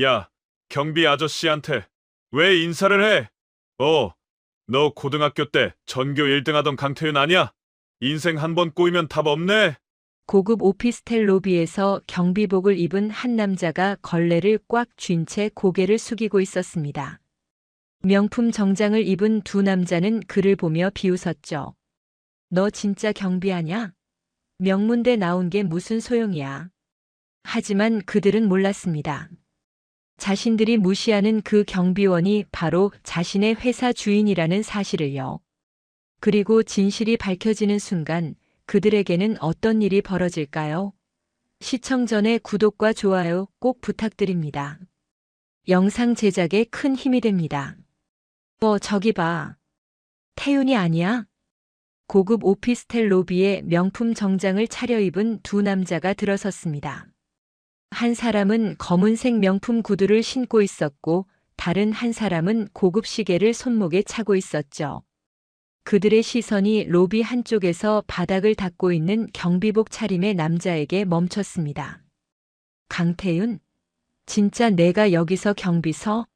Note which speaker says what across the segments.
Speaker 1: 야, 경비 아저씨한테 왜 인사를 해? 너 고등학교 때 전교 1등 하던 강태윤 아니야? 인생 한 번 꼬이면 답 없네.
Speaker 2: 고급 오피스텔 로비에서 경비복을 입은 한 남자가 걸레를 꽉 쥔 채 고개를 숙이고 있었습니다. 명품 정장을 입은 두 남자는 그를 보며 비웃었죠. 너 진짜 경비하냐? 명문대 나온 게 무슨 소용이야. 하지만 그들은 몰랐습니다. 자신들이 무시하는 그 경비원이 바로 자신의 회사 주인이라는 사실을요. 그리고 진실이 밝혀지는 순간 그들에게는 어떤 일이 벌어질까요? 시청 전에 구독과 좋아요 꼭 부탁드립니다. 영상 제작에 큰 힘이 됩니다. 저기 봐. 태윤이 아니야? 고급 오피스텔 로비에 명품 정장을 차려입은 두 남자가 들어섰습니다. 한 사람은 검은색 명품 구두를 신고 있었고 다른 한 사람은 고급 시계를 손목에 차고 있었죠. 그들의 시선이 로비 한쪽에서 바닥을 닦고 있는 경비복 차림의 남자에게 멈췄습니다. 강태윤? 진짜 내가 여기서 경비서?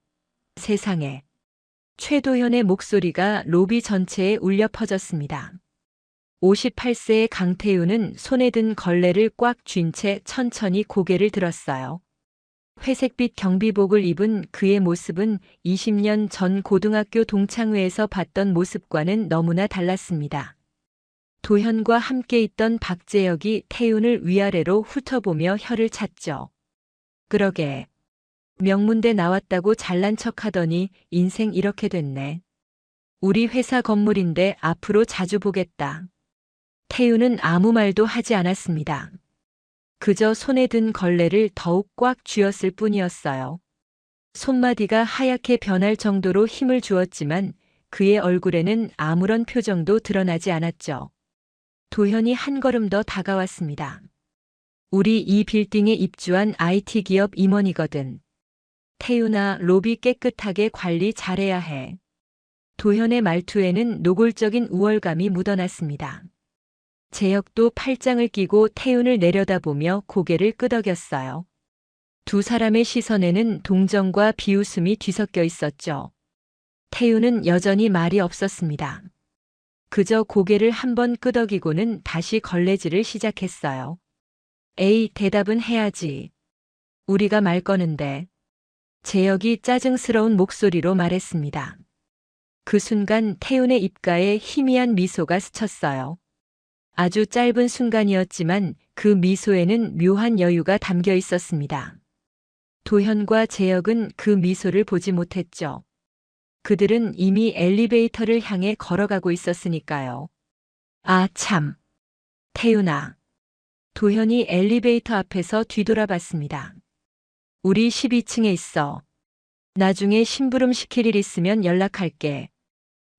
Speaker 2: 세상에. 최도현의 목소리가 로비 전체에 울려 퍼졌습니다. 58세의 강태윤은 손에 든 걸레를 꽉 쥔 채 천천히 고개를 들었어요. 회색빛 경비복을 입은 그의 모습은 20년 전 고등학교 동창회에서 봤던 모습과는 너무나 달랐습니다. 도현과 함께 있던 박재혁이 태윤을 위아래로 훑어보며 혀를 찼죠. 그러게. 명문대 나왔다고 잘난 척하더니 인생 이렇게 됐네. 우리 회사 건물인데 앞으로 자주 보겠다. 태윤은 아무 말도 하지 않았습니다. 그저 손에 든 걸레를 더욱 꽉 쥐었을 뿐이었어요. 손마디가 하얗게 변할 정도로 힘을 주었지만 그의 얼굴에는 아무런 표정도 드러나지 않았죠. 도현이 한 걸음 더 다가왔습니다. 우리 이 빌딩에 입주한 IT 기업 임원이거든. 태윤아, 로비 깨끗하게 관리 잘해야 해. 도현의 말투에는 노골적인 우월감이 묻어났습니다. 재혁도 팔짱을 끼고 태윤을 내려다보며 고개를 끄덕였어요. 두 사람의 시선에는 동정과 비웃음이 뒤섞여 있었죠. 태윤은 여전히 말이 없었습니다. 그저 고개를 한번 끄덕이고는 다시 걸레질을 시작했어요. 에이, 대답은 해야지. 우리가 말 거는데. 재혁이 짜증스러운 목소리로 말했습니다. 그 순간 태윤의 입가에 희미한 미소가 스쳤어요. 아주 짧은 순간이었지만 그 미소에는 묘한 여유가 담겨 있었습니다. 도현과 재혁은 그 미소를 보지 못했죠. 그들은 이미 엘리베이터를 향해 걸어가고 있었으니까요. 아, 참. 태윤아. 도현이 엘리베이터 앞에서 뒤돌아봤습니다. 우리 12층에 있어. 나중에 심부름 시킬 일 있으면 연락할게.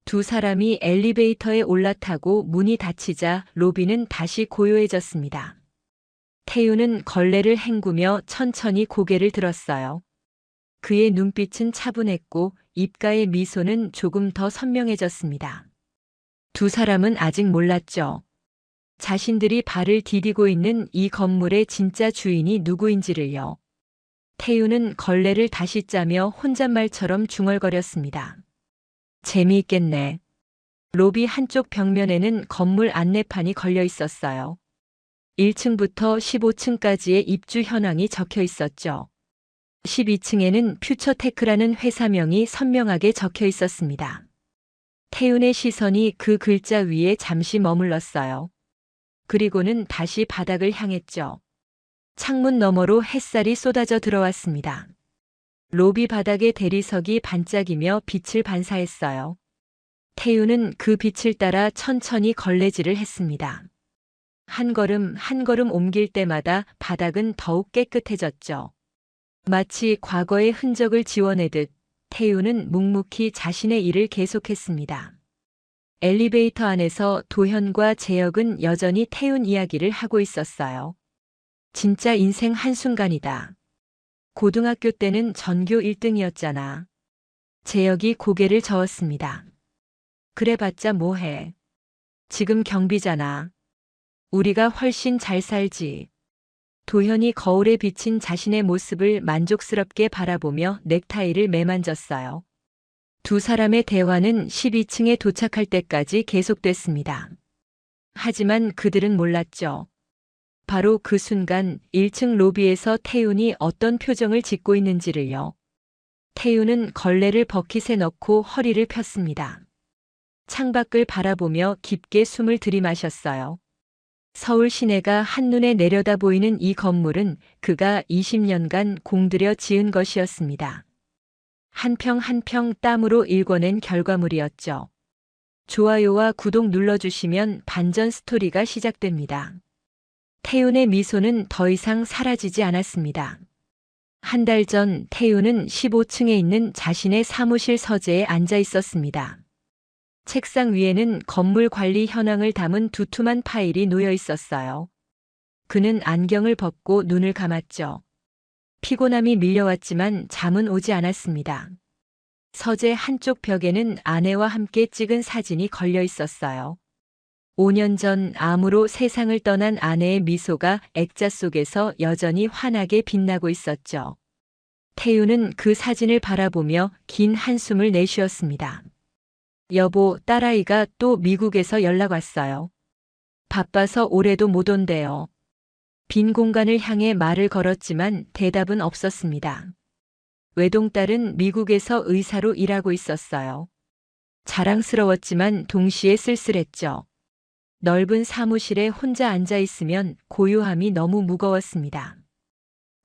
Speaker 2: 두 사람이 엘리베이터에 올라타고 문이 닫히자 로비는 다시 고요해졌습니다. 태윤은 걸레를 헹구며 천천히 고개를 들었어요. 그의 눈빛은 차분했고 입가의 미소는 조금 더 선명해졌습니다. 두 사람은 아직 몰랐죠. 자신들이 발을 디디고 있는 이 건물의 진짜 주인이 누구인지를요. 태윤은 걸레를 다시 짜며 혼잣말처럼 중얼거렸습니다. 재미있겠네. 로비 한쪽 벽면에는 건물 안내판이 걸려 있었어요. 1층부터 15층까지의 입주 현황이 적혀 있었죠. 12층에는 퓨처테크라는 회사명이 선명하게 적혀 있었습니다. 태윤의 시선이 그 글자 위에 잠시 머물렀어요. 그리고는 다시 바닥을 향했죠. 창문 너머로 햇살이 쏟아져 들어왔습니다. 로비 바닥의 대리석이 반짝이며 빛을 반사했어요. 태윤은 그 빛을 따라 천천히 걸레질을 했습니다. 한 걸음 한 걸음 옮길 때마다 바닥은 더욱 깨끗해졌죠. 마치 과거의 흔적을 지워내듯 태윤은 묵묵히 자신의 일을 계속했습니다. 엘리베이터 안에서 도현과 재혁은 여전히 태윤 이야기를 하고 있었어요. 진짜 인생 한순간이다. 고등학교 때는 전교 1등이었잖아. 재혁이 고개를 저었습니다. 그래봤자 뭐해. 지금 경비잖아. 우리가 훨씬 잘 살지. 도현이 거울에 비친 자신의 모습을 만족스럽게 바라보며 넥타이를 매만졌어요. 두 사람의 대화는 12층에 도착할 때까지 계속됐습니다. 하지만 그들은 몰랐죠. 바로 그 순간 1층 로비에서 태윤이 어떤 표정을 짓고 있는지를요. 태윤은 걸레를 버킷에 넣고 허리를 폈습니다. 창밖을 바라보며 깊게 숨을 들이마셨어요. 서울 시내가 한눈에 내려다 보이는 이 건물은 그가 20년간 공들여 지은 것이었습니다. 한 평 한 평 땀으로 일궈낸 결과물이었죠. 좋아요와 구독 눌러주시면 반전 스토리가 시작됩니다. 태윤의 미소는 더 이상 사라지지 않았습니다. 한 달 전 태윤은 15층에 있는 자신의 사무실 서재에 앉아 있었습니다. 책상 위에는 건물 관리 현황을 담은 두툼한 파일이 놓여 있었어요. 그는 안경을 벗고 눈을 감았죠. 피곤함이 밀려왔지만 잠은 오지 않았습니다. 서재 한쪽 벽에는 아내와 함께 찍은 사진이 걸려 있었어요. 5년 전 암으로 세상을 떠난 아내의 미소가 액자 속에서 여전히 환하게 빛나고 있었죠. 태윤은 그 사진을 바라보며 긴 한숨을 내쉬었습니다. 여보, 딸아이가 또 미국에서 연락 왔어요. 바빠서 올해도 못 온대요. 빈 공간을 향해 말을 걸었지만 대답은 없었습니다. 외동딸은 미국에서 의사로 일하고 있었어요. 자랑스러웠지만 동시에 쓸쓸했죠. 넓은 사무실에 혼자 앉아 있으면 고요함이 너무 무거웠습니다.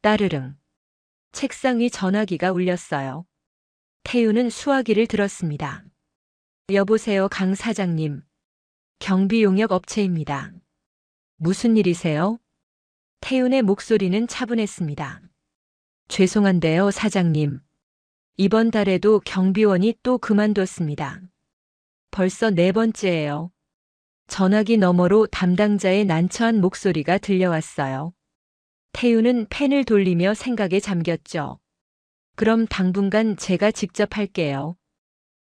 Speaker 2: 따르릉. 책상 위 전화기가 울렸어요. 태윤은 수화기를 들었습니다. 여보세요, 강 사장님. 경비용역 업체입니다. 무슨 일이세요? 태윤의 목소리는 차분했습니다. 죄송한데요, 사장님. 이번 달에도 경비원이 또 그만뒀습니다. 벌써 4번째예요. 전화기 너머로 담당자의 난처한 목소리가 들려왔어요. 태윤은 펜을 돌리며 생각에 잠겼죠. 그럼 당분간 제가 직접 할게요.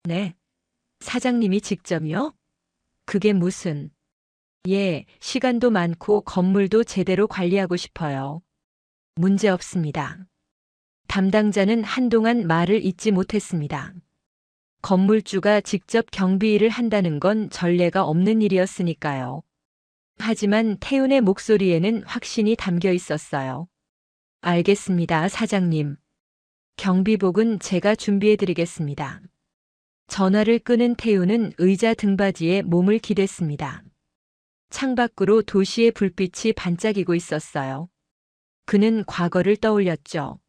Speaker 2: 네. 사장님이 직접요? 그게 무슨? 예, 시간도 많고 건물도 제대로 관리하고 싶어요. 문제 없습니다. 담당자는 한동안 말을 잇지 못했습니다. 건물주가 직접 경비 일을 한다는 건 전례가 없는 일이었으니까요. 하지만 태윤의 목소리에는 확신이 담겨 있었어요. 알겠습니다, 사장님. 경비복은 제가 준비해드리겠습니다. 전화를 끄는 태윤은 의자 등받이에 몸을 기댔습니다. 창밖으로 도시의 불빛이 반짝이고 있었어요. 그는 과거를 떠올렸죠.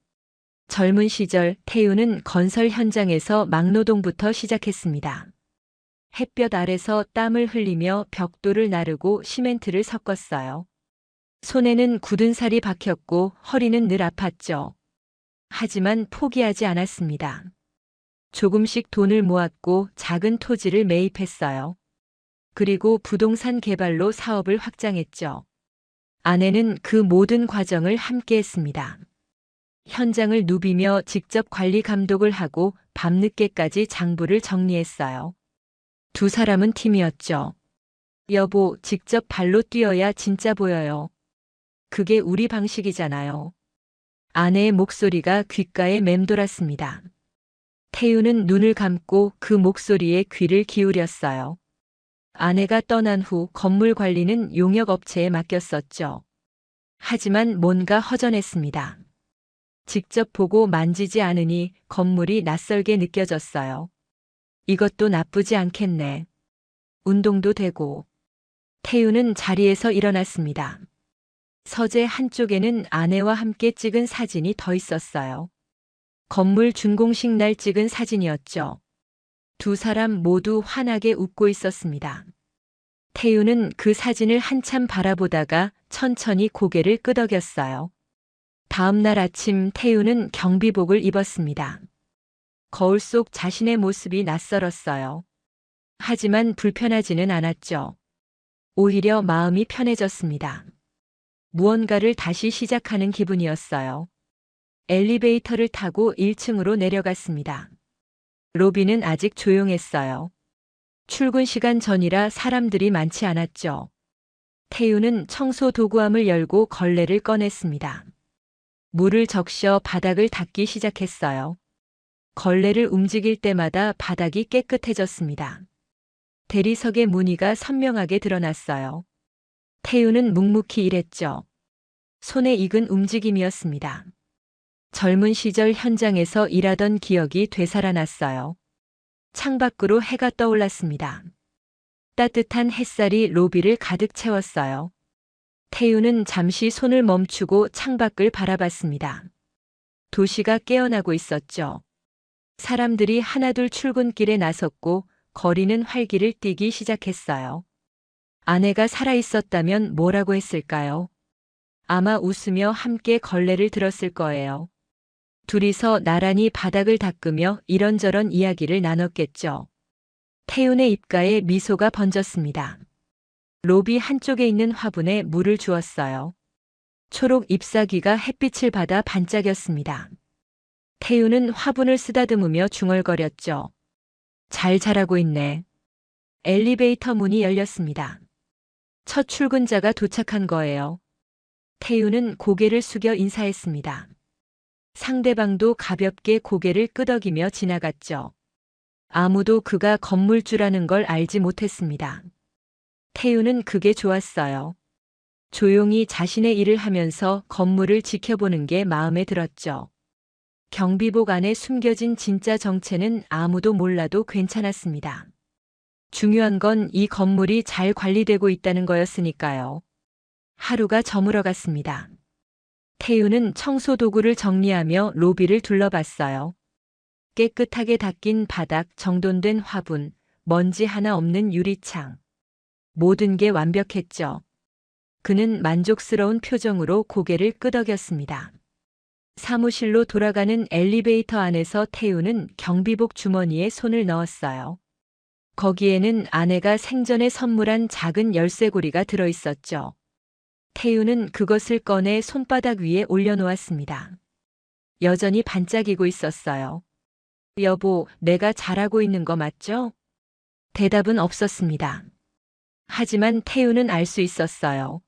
Speaker 2: 젊은 시절 태윤은 건설 현장에서 막노동부터 시작했습니다. 햇볕 아래서 땀을 흘리며 벽돌을 나르고 시멘트를 섞었어요. 손에는 굳은 살이 박혔고 허리는 늘 아팠죠. 하지만 포기하지 않았습니다. 조금씩 돈을 모았고 작은 토지를 매입했어요. 그리고 부동산 개발로 사업을 확장했죠. 아내는 그 모든 과정을 함께 했습니다. 현장을 누비며 직접 관리 감독을 하고 밤늦게까지 장부를 정리했어요. 두 사람은 팀이었죠. 여보, 직접 발로 뛰어야 진짜 보여요. 그게 우리 방식이잖아요. 아내의 목소리가 귓가에 맴돌았습니다. 태윤은 눈을 감고 그 목소리에 귀를 기울였어요. 아내가 떠난 후 건물 관리는 용역업체에 맡겼었죠. 하지만 뭔가 허전했습니다. 직접 보고 만지지 않으니 건물이 낯설게 느껴졌어요. 이것도 나쁘지 않겠네. 운동도 되고. 태윤은 자리에서 일어났습니다. 서재 한쪽에는 아내와 함께 찍은 사진이 더 있었어요. 건물 준공식 날 찍은 사진이었죠. 두 사람 모두 환하게 웃고 있었습니다. 태윤은 그 사진을 한참 바라보다가 천천히 고개를 끄덕였어요. 다음 날 아침 태윤은 경비복을 입었습니다. 거울 속 자신의 모습이 낯설었어요. 하지만 불편하지는 않았죠. 오히려 마음이 편해졌습니다. 무언가를 다시 시작하는 기분이었어요. 엘리베이터를 타고 1층으로 내려갔습니다. 로비는 아직 조용했어요. 출근 시간 전이라 사람들이 많지 않았죠. 태우는 청소 도구함을 열고 걸레를 꺼냈습니다. 물을 적셔 바닥을 닦기 시작했어요. 걸레를 움직일 때마다 바닥이 깨끗해졌습니다. 대리석의 무늬가 선명하게 드러났어요. 태우는 묵묵히 일했죠. 손에 익은 움직임이었습니다. 젊은 시절 현장에서 일하던 기억이 되살아났어요. 창밖으로 해가 떠올랐습니다. 따뜻한 햇살이 로비를 가득 채웠어요. 태우는 잠시 손을 멈추고 창밖을 바라봤습니다. 도시가 깨어나고 있었죠. 사람들이 하나둘 출근길에 나섰고 거리는 활기를 띠기 시작했어요. 아내가 살아있었다면 뭐라고 했을까요? 아마 웃으며 함께 걸레를 들었을 거예요. 둘이서 나란히 바닥을 닦으며 이런저런 이야기를 나눴겠죠. 태윤의 입가에 미소가 번졌습니다. 로비 한쪽에 있는 화분에 물을 주었어요. 초록 잎사귀가 햇빛을 받아 반짝였습니다. 태윤은 화분을 쓰다듬으며 중얼거렸죠. 잘 자라고 있네. 엘리베이터 문이 열렸습니다. 첫 출근자가 도착한 거예요. 태윤은 고개를 숙여 인사했습니다. 상대방도 가볍게 고개를 끄덕이며 지나갔죠. 아무도 그가 건물주라는 걸 알지 못했습니다. 태윤은 그게 좋았어요. 조용히 자신의 일을 하면서 건물을 지켜보는 게 마음에 들었죠. 경비복 안에 숨겨진 진짜 정체는 아무도 몰라도 괜찮았습니다. 중요한 건 이 건물이 잘 관리되고 있다는 거였으니까요. 하루가 저물어갔습니다. 태윤은 청소 도구를 정리하며 로비를 둘러봤어요. 깨끗하게 닦인 바닥, 정돈된 화분, 먼지 하나 없는 유리창. 모든 게 완벽했죠. 그는 만족스러운 표정으로 고개를 끄덕였습니다. 사무실로 돌아가는 엘리베이터 안에서 태윤은 경비복 주머니에 손을 넣었어요. 거기에는 아내가 생전에 선물한 작은 열쇠고리가 들어있었죠. 태윤은 그것을 꺼내 손바닥 위에 올려놓았습니다. 여전히 반짝이고 있었어요. 여보, 내가 잘하고 있는 거 맞죠? 대답은 없었습니다. 하지만 태윤은 알 수 있었어요.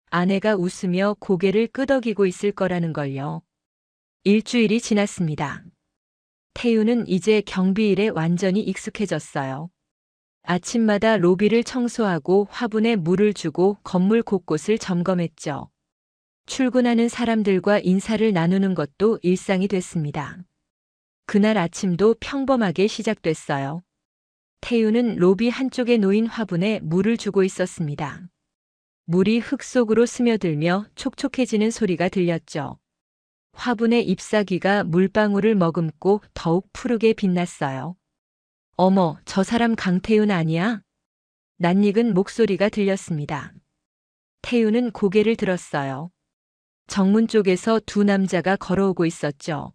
Speaker 2: 아내가 웃으며 고개를 끄덕이고 있을 거라는 걸요. 일주일이 지났습니다. 태윤은 이제 경비일에 완전히 익숙해졌어요. 아침마다 로비를 청소하고 화분에 물을 주고 건물 곳곳을 점검했죠. 출근하는 사람들과 인사를 나누는 것도 일상이 됐습니다. 그날 아침도 평범하게 시작됐어요. 태윤은 로비 한쪽에 놓인 화분에 물을 주고 있었습니다. 물이 흙 속으로 스며들며 촉촉해지는 소리가 들렸죠. 화분의 잎사귀가 물방울을 머금고 더욱 푸르게 빛났어요. 어머, 저 사람 강태윤 아니야? 낯익은 목소리가 들렸습니다. 태윤은 고개를 들었어요. 정문 쪽에서 두 남자가 걸어오고 있었죠.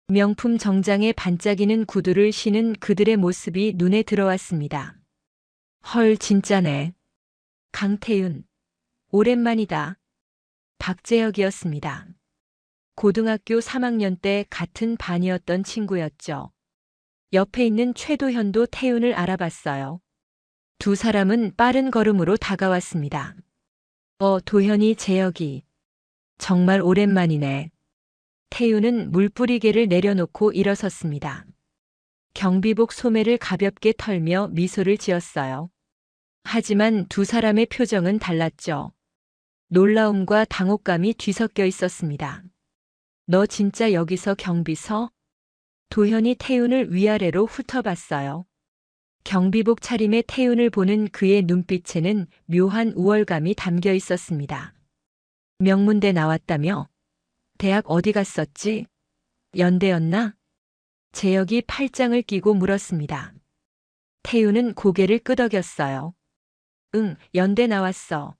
Speaker 2: 명품 정장에 반짝이는 구두를 신은 그들의 모습이 눈에 들어왔습니다. 헐, 진짜네. 강태윤. 오랜만이다. 박재혁이었습니다. 고등학교 3학년 때 같은 반이었던 친구였죠. 옆에 있는 최도현도 태윤을 알아봤어요. 두 사람은 빠른 걸음으로 다가왔습니다. 도현이, 재혁이. 정말 오랜만이네. 태윤은 물뿌리개를 내려놓고 일어섰습니다. 경비복 소매를 가볍게 털며 미소를 지었어요. 하지만 두 사람의 표정은 달랐죠. 놀라움과 당혹감이 뒤섞여 있었습니다. 너 진짜 여기서 경비서? 도현이 태윤을 위아래로 훑어봤어요. 경비복 차림의 태윤을 보는 그의 눈빛에는 묘한 우월감이 담겨 있었습니다. 명문대 나왔다며? 대학 어디 갔었지? 연대였나? 재혁이 팔짱을 끼고 물었습니다. 태윤은 고개를 끄덕였어요. 응, 연대 나왔어.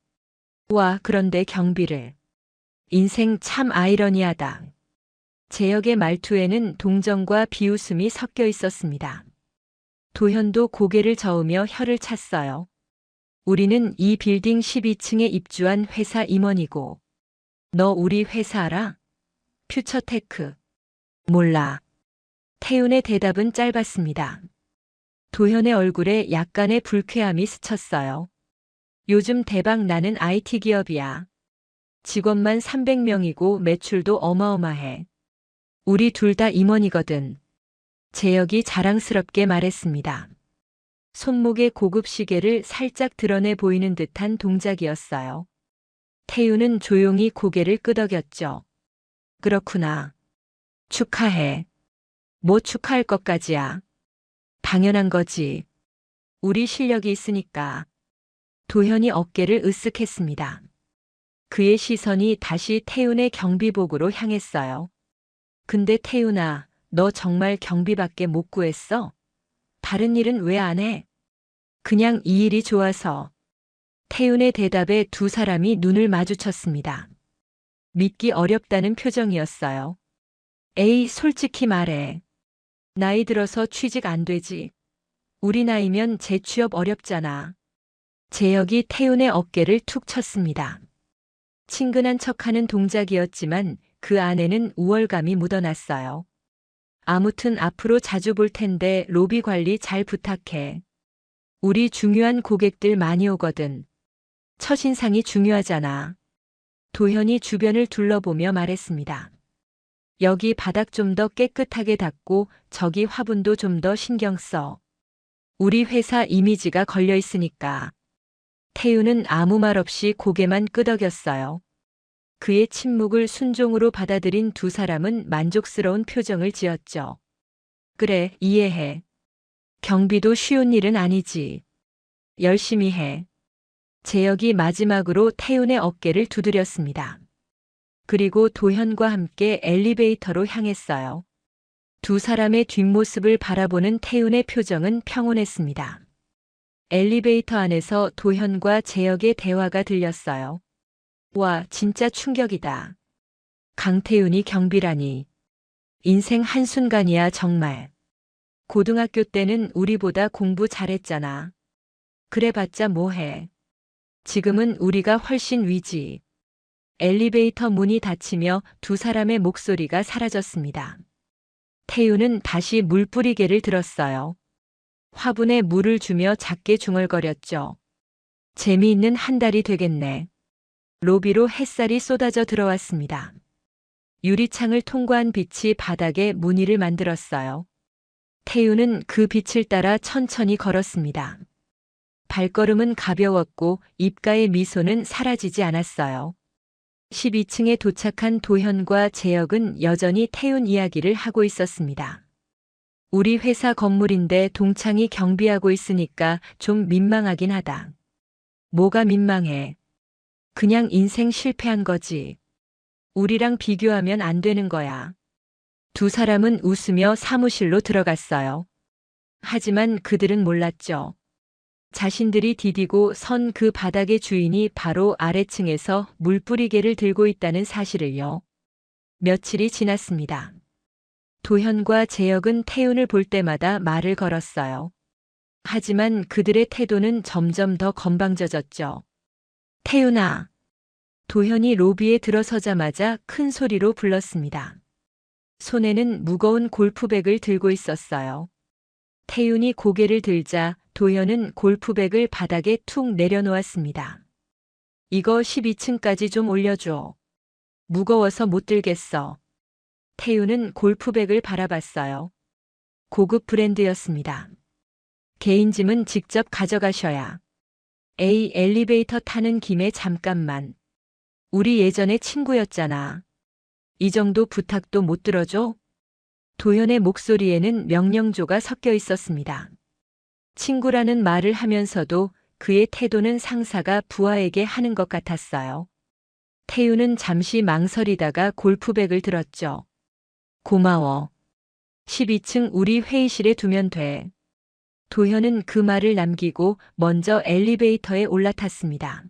Speaker 2: 와, 그런데 경비를. 인생 참 아이러니하다. 재혁의 말투에는 동정과 비웃음이 섞여 있었습니다. 도현도 고개를 저으며 혀를 찼어요. 우리는 이 빌딩 12층에 입주한 회사 임원이고. 너 우리 회사 알아? 퓨처테크. 몰라. 태윤의 대답은 짧았습니다. 도현의 얼굴에 약간의 불쾌함이 스쳤어요. 요즘 대박 나는 IT 기업이야. 직원만 300명이고 매출도 어마어마해. 우리 둘 다 임원이거든. 재혁이 자랑스럽게 말했습니다. 손목의 고급 시계를 살짝 드러내 보이는 듯한 동작이었어요. 태우는 조용히 고개를 끄덕였죠. 그렇구나. 축하해. 뭐 축하할 것까지야. 당연한 거지. 우리 실력이 있으니까. 도현이 어깨를 으쓱했습니다. 그의 시선이 다시 태훈의 경비복으로 향했어요. 근데 태훈아, 너 정말 경비밖에 못 구했어? 다른 일은 왜 안 해? 그냥 이 일이 좋아서. 태훈의 대답에 두 사람이 눈을 마주쳤습니다. 믿기 어렵다는 표정이었어요. 에이, 솔직히 말해. 나이 들어서 취직 안 되지. 우리 나이면 재취업 어렵잖아. 재혁이 태훈의 어깨를 툭 쳤습니다. 친근한 척하는 동작이었지만 그 안에는 우월감이 묻어났어요. 아무튼 앞으로 자주 볼 텐데 로비 관리 잘 부탁해. 우리 중요한 고객들 많이 오거든. 첫인상이 중요하잖아. 도현이 주변을 둘러보며 말했습니다. 여기 바닥 좀 더 깨끗하게 닦고 저기 화분도 좀 더 신경 써. 우리 회사 이미지가 걸려 있으니까. 태우는 아무 말 없이 고개만 끄덕였어요. 그의 침묵을 순종으로 받아들인 두 사람은 만족스러운 표정을 지었죠. 그래, 이해해. 경비도 쉬운 일은 아니지. 열심히 해. 재혁이 마지막으로 태훈의 어깨를 두드렸습니다. 그리고 도현과 함께 엘리베이터로 향했어요. 두 사람의 뒷모습을 바라보는 태훈의 표정은 평온했습니다. 엘리베이터 안에서 도현과 재혁의 대화가 들렸어요. 와, 진짜 충격이다. 강태훈이 경비라니. 인생 한순간이야, 정말. 고등학교 때는 우리보다 공부 잘했잖아. 그래봤자 뭐해. 지금은 우리가 훨씬 위지. 엘리베이터 문이 닫히며 두 사람의 목소리가 사라졌습니다. 태훈은 다시 물뿌리개를 들었어요. 화분에 물을 주며 작게 중얼거렸죠. 재미있는 한 달이 되겠네. 로비로 햇살이 쏟아져 들어왔습니다. 유리창을 통과한 빛이 바닥에 무늬를 만들었어요. 태훈은 그 빛을 따라 천천히 걸었습니다. 발걸음은 가벼웠고 입가의 미소는 사라지지 않았어요. 12층에 도착한 도현과 재혁은 여전히 태훈 이야기를 하고 있었습니다. 우리 회사 건물인데 동창이 경비하고 있으니까 좀 민망하긴 하다. 뭐가 민망해? 그냥 인생 실패한 거지. 우리랑 비교하면 안 되는 거야. 두 사람은 웃으며 사무실로 들어갔어요. 하지만 그들은 몰랐죠. 자신들이 디디고 선 그 바닥의 주인이 바로 아래층에서 물뿌리개를 들고 있다는 사실을요. 며칠이 지났습니다. 도현과 재혁은 태훈을 볼 때마다 말을 걸었어요. 하지만 그들의 태도는 점점 더 건방져졌죠. 태훈아. 도현이 로비에 들어서자마자 큰 소리로 불렀습니다. 손에는 무거운 골프백을 들고 있었어요. 태훈이 고개를 들자 도현은 골프백을 바닥에 툭 내려놓았습니다. 이거 12층까지 좀 올려줘. 무거워서 못 들겠어. 태훈은 골프백을 바라봤어요. 고급 브랜드였습니다. 개인 짐은 직접 가져가셔야. 에이, 엘리베이터 타는 김에 잠깐만. 우리 예전에 친구였잖아. 이 정도 부탁도 못 들어줘? 도현의 목소리에는 명령조가 섞여 있었습니다. 친구라는 말을 하면서도 그의 태도는 상사가 부하에게 하는 것 같았어요. 태훈은 잠시 망설이다가 골프백을 들었죠. 고마워. 12층 우리 회의실에 두면 돼. 도현은 그 말을 남기고 먼저 엘리베이터에 올라탔습니다.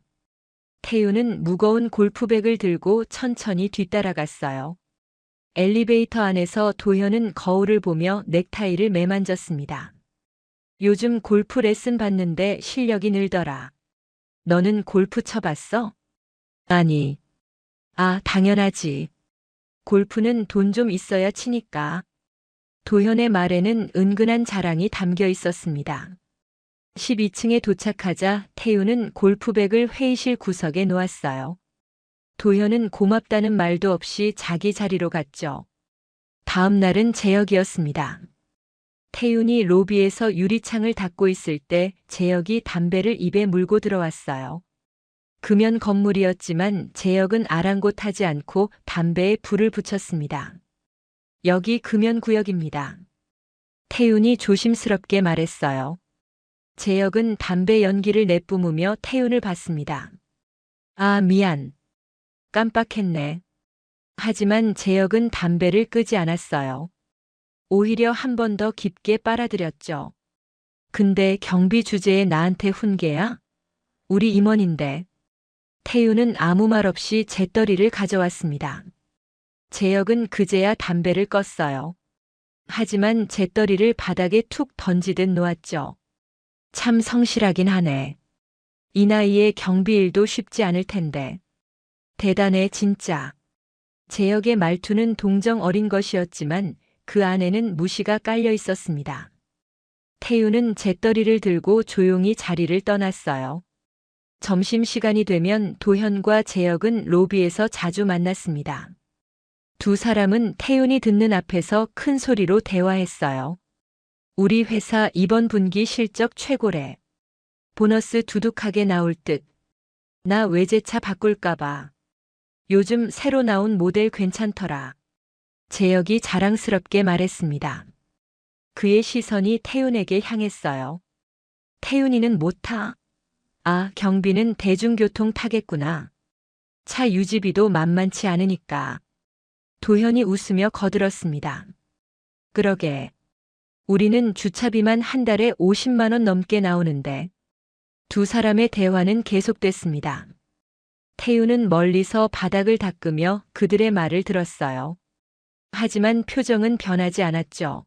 Speaker 2: 태훈은 무거운 골프백을 들고 천천히 뒤따라갔어요. 엘리베이터 안에서 도현은 거울을 보며 넥타이를 매만졌습니다. 요즘 골프 레슨 받는데 실력이 늘더라. 너는 골프 쳐봤어? 아니. 아, 당연하지. 골프는 돈 좀 있어야 치니까. 도현의 말에는 은근한 자랑이 담겨 있었습니다. 12층에 도착하자 태우는 골프백을 회의실 구석에 놓았어요. 도현은 고맙다는 말도 없이 자기 자리로 갔죠. 다음 날은 재혁이었습니다. 태윤이 로비에서 유리창을 닫고 있을 때 재혁이 담배를 입에 물고 들어왔어요. 금연 건물이었지만 재혁은 아랑곳하지 않고 담배에 불을 붙였습니다. 여기 금연 구역입니다. 태윤이 조심스럽게 말했어요. 재혁은 담배 연기를 내뿜으며 태윤을 봤습니다. 아, 미안. 깜빡했네. 하지만 재혁은 담배를 끄지 않았어요. 오히려 한 번 더 깊게 빨아들였죠. 근데 경비 주제에 나한테 훈계야? 우리 임원인데. 태윤은 아무 말 없이 재떨이를 가져왔습니다. 재혁은 그제야 담배를 껐어요. 하지만 재떨이를 바닥에 툭 던지듯 놓았죠. 참 성실하긴 하네. 이 나이에 경비 일도 쉽지 않을 텐데. 대단해 진짜. 재혁의 말투는 동정 어린 것이었지만 그 안에는 무시가 깔려 있었습니다. 태윤은 재떨이를 들고 조용히 자리를 떠났어요. 점심시간이 되면 도현과 재혁은 로비에서 자주 만났습니다. 두 사람은 태윤이 듣는 앞에서 큰 소리로 대화했어요. 우리 회사 이번 분기 실적 최고래. 보너스 두둑하게 나올 듯. 나 외제차 바꿀까봐. 요즘 새로 나온 모델 괜찮더라. 재혁이 자랑스럽게 말했습니다. 그의 시선이 태윤에게 향했어요. 태윤이는 못 타? 아, 경비는 대중교통 타겠구나. 차 유지비도 만만치 않으니까. 도현이 웃으며 거들었습니다. 그러게. 우리는 주차비만 한 달에 50만 원 넘게 나오는데. 두 사람의 대화는 계속됐습니다. 태윤은 멀리서 바닥을 닦으며 그들의 말을 들었어요. 하지만 표정은 변하지 않았죠.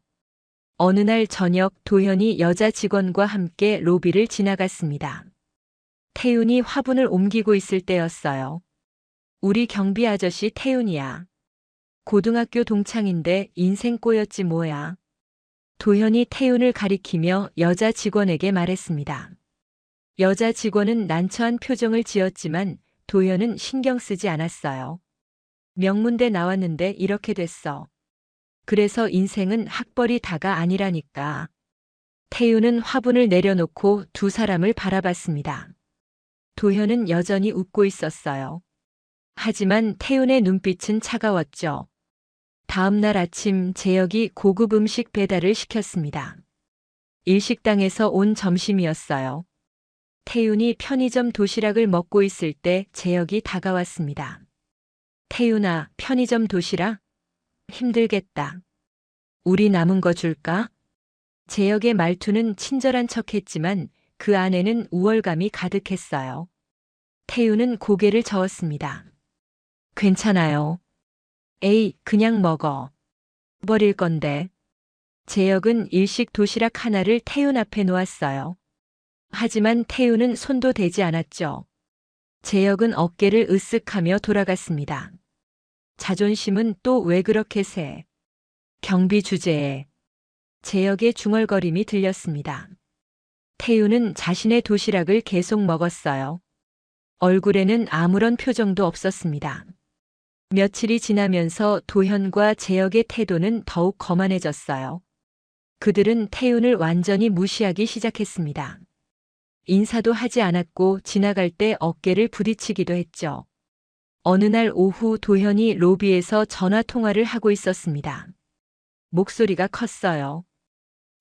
Speaker 2: 어느 날 저녁 도현이 여자 직원과 함께 로비를 지나갔습니다. 태윤이 화분을 옮기고 있을 때였어요. 우리 경비 아저씨 태윤이야. 고등학교 동창인데 인생 꼬였지 뭐야. 도현이 태윤을 가리키며 여자 직원에게 말했습니다. 여자 직원은 난처한 표정을 지었지만 도현은 신경 쓰지 않았어요. 명문대 나왔는데 이렇게 됐어. 그래서 인생은 학벌이 다가 아니라니까. 태윤은 화분을 내려놓고 두 사람을 바라봤습니다. 도현은 여전히 웃고 있었어요. 하지만 태윤의 눈빛은 차가웠죠. 다음 날 아침 재혁이 고급 음식 배달을 시켰습니다. 일식당에서 온 점심이었어요. 태윤이 편의점 도시락을 먹고 있을 때 재혁이 다가왔습니다. 태윤아, 편의점 도시락? 힘들겠다. 우리 남은 거 줄까? 재혁의 말투는 친절한 척했지만 그 안에는 우월감이 가득했어요. 태윤은 고개를 저었습니다. 괜찮아요. 에이, 그냥 먹어. 버릴 건데. 재혁은 일식 도시락 하나를 태윤 앞에 놓았어요. 하지만 태윤은 손도 대지 않았죠. 재혁은 어깨를 으쓱하며 돌아갔습니다. 자존심은 또 왜 그렇게 세? 경비 주제에. 재혁의 중얼거림이 들렸습니다. 태윤은 자신의 도시락을 계속 먹었어요. 얼굴에는 아무런 표정도 없었습니다. 며칠이 지나면서 도현과 재혁의 태도는 더욱 거만해졌어요. 그들은 태윤을 완전히 무시하기 시작했습니다. 인사도 하지 않았고 지나갈 때 어깨를 부딪히기도 했죠. 어느 날 오후 도현이 로비에서 전화 통화를 하고 있었습니다. 목소리가 컸어요.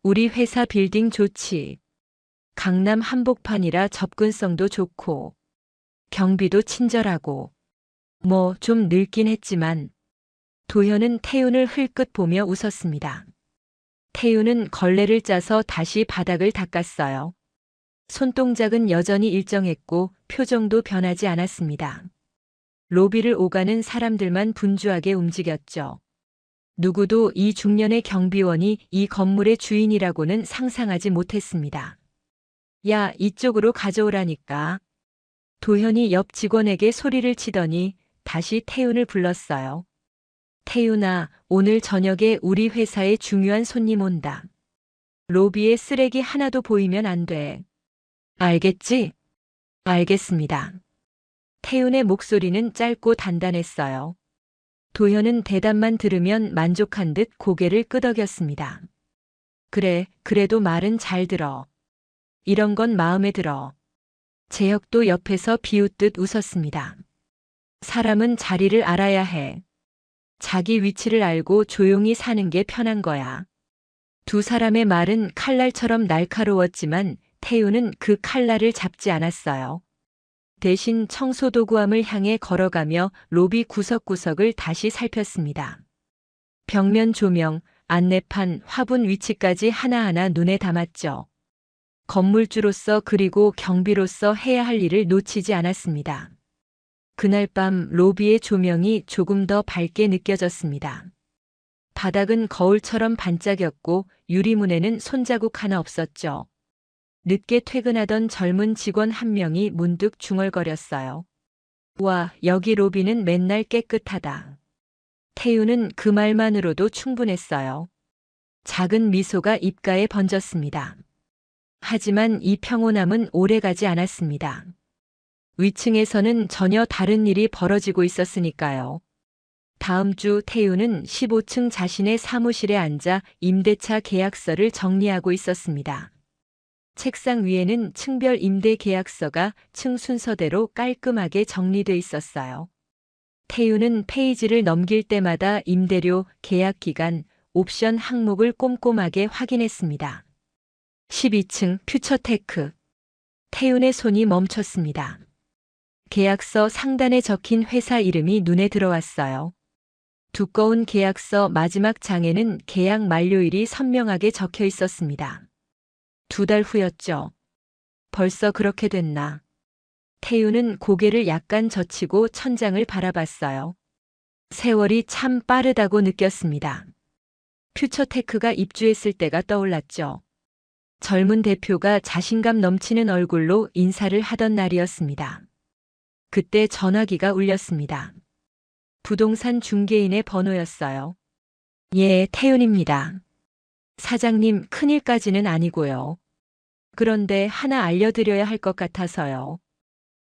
Speaker 2: 우리 회사 빌딩 좋지. 강남 한복판이라 접근성도 좋고 경비도 친절하고 뭐 좀 늙긴 했지만. 도현은 태윤을 흘끗 보며 웃었습니다. 태윤은 걸레를 짜서 다시 바닥을 닦았어요. 손동작은 여전히 일정했고 표정도 변하지 않았습니다. 로비를 오가는 사람들만 분주하게 움직였죠. 누구도 이 중년의 경비원이 이 건물의 주인이라고는 상상하지 못했습니다. 야, 이쪽으로 가져오라니까. 도현이 옆 직원에게 소리를 치더니 다시 태윤을 불렀어요. 태윤아, 오늘 저녁에 우리 회사에 중요한 손님 온다. 로비에 쓰레기 하나도 보이면 안 돼. 알겠지? 알겠습니다. 태윤의 목소리는 짧고 단단했어요. 도현은 대답만 들으면 만족한 듯 고개를 끄덕였습니다. 그래, 그래도 말은 잘 들어. 이런 건 마음에 들어. 재혁도 옆에서 비웃듯 웃었습니다. 사람은 자리를 알아야 해. 자기 위치를 알고 조용히 사는 게 편한 거야. 두 사람의 말은 칼날처럼 날카로웠지만 태우는 그 칼날을 잡지 않았어요. 대신 청소도구함을 향해 걸어가며 로비 구석구석을 다시 살폈습니다. 벽면 조명, 안내판, 화분 위치까지 하나하나 눈에 담았죠. 건물주로서 그리고 경비로서 해야 할 일을 놓치지 않았습니다. 그날 밤 로비의 조명이 조금 더 밝게 느껴졌습니다. 바닥은 거울처럼 반짝였고 유리문에는 손자국 하나 없었죠. 늦게 퇴근하던 젊은 직원 한 명이 문득 중얼거렸어요. 와, 여기 로비는 맨날 깨끗하다. 태우는 그 말만으로도 충분했어요. 작은 미소가 입가에 번졌습니다. 하지만 이 평온함은 오래가지 않았습니다. 위층에서는 전혀 다른 일이 벌어지고 있었으니까요. 다음 주 태우는 15층 자신의 사무실에 앉아 임대차 계약서를 정리하고 있었습니다. 책상 위에는 층별 임대 계약서가 층 순서대로 깔끔하게 정리돼 있었어요. 태우는 페이지를 넘길 때마다 임대료, 계약 기간, 옵션 항목을 꼼꼼하게 확인했습니다. 12층 퓨처테크. 태윤의 손이 멈췄습니다. 계약서 상단에 적힌 회사 이름이 눈에 들어왔어요. 두꺼운 계약서 마지막 장에는 계약 만료일이 선명하게 적혀 있었습니다. 2달 후였죠. 벌써 그렇게 됐나. 태윤은 고개를 약간 젖히고 천장을 바라봤어요. 세월이 참 빠르다고 느꼈습니다. 퓨처테크가 입주했을 때가 떠올랐죠. 젊은 대표가 자신감 넘치는 얼굴로 인사를 하던 날이었습니다. 그때 전화기가 울렸습니다. 부동산 중개인의 번호였어요. 예, 태윤입니다. 사장님, 큰일까지는 아니고요. 그런데 하나 알려드려야 할 것 같아서요.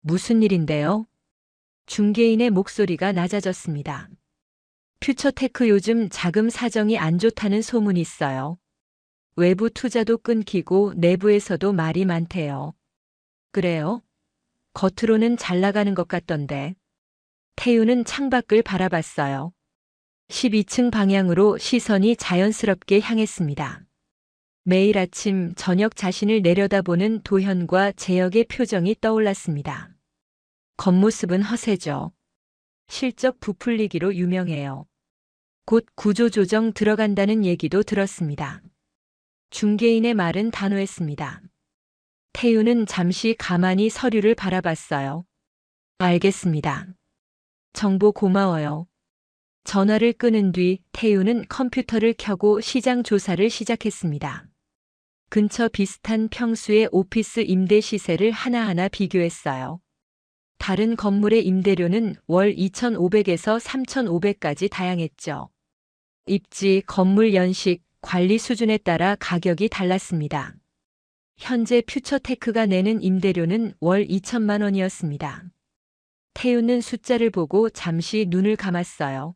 Speaker 2: 무슨 일인데요? 중개인의 목소리가 낮아졌습니다. 퓨처테크 요즘 자금 사정이 안 좋다는 소문이 있어요. 외부 투자도 끊기고 내부에서도 말이 많대요. 그래요? 겉으로는 잘 나가는 것 같던데. 태윤은 창밖을 바라봤어요. 12층 방향으로 시선이 자연스럽게 향했습니다. 매일 아침 저녁 자신을 내려다보는 도현과 재혁의 표정이 떠올랐습니다. 겉모습은 허세죠. 실적 부풀리기로 유명해요. 곧 구조조정 들어간다는 얘기도 들었습니다. 중개인의 말은 단호했습니다. 태윤은 잠시 가만히 서류를 바라봤어요. 알겠습니다. 정보 고마워요. 전화를 끊은 뒤 태윤은 컴퓨터를 켜고 시장 조사를 시작했습니다. 근처 비슷한 평수의 오피스 임대 시세를 하나하나 비교했어요. 다른 건물의 임대료는 월 2,500에서 3,500까지 다양했죠. 입지, 건물 연식, 관리 수준에 따라 가격이 달랐습니다. 현재 퓨처테크가 내는 임대료는 월 2천만 원이었습니다. 태윤은 숫자를 보고 잠시 눈을 감았어요.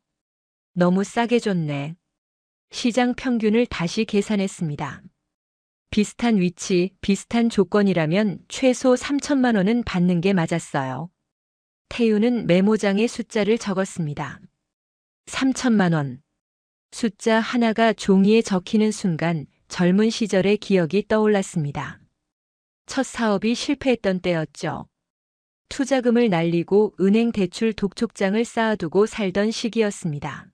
Speaker 2: 너무 싸게 줬네. 시장 평균을 다시 계산했습니다. 비슷한 위치, 비슷한 조건이라면 최소 3천만 원은 받는 게 맞았어요. 태윤은 메모장에 숫자를 적었습니다. 3천만 원. 숫자 하나가 종이에 적히는 순간 젊은 시절의 기억이 떠올랐습니다. 첫 사업이 실패했던 때였죠. 투자금을 날리고 은행 대출 독촉장을 쌓아두고 살던 시기였습니다.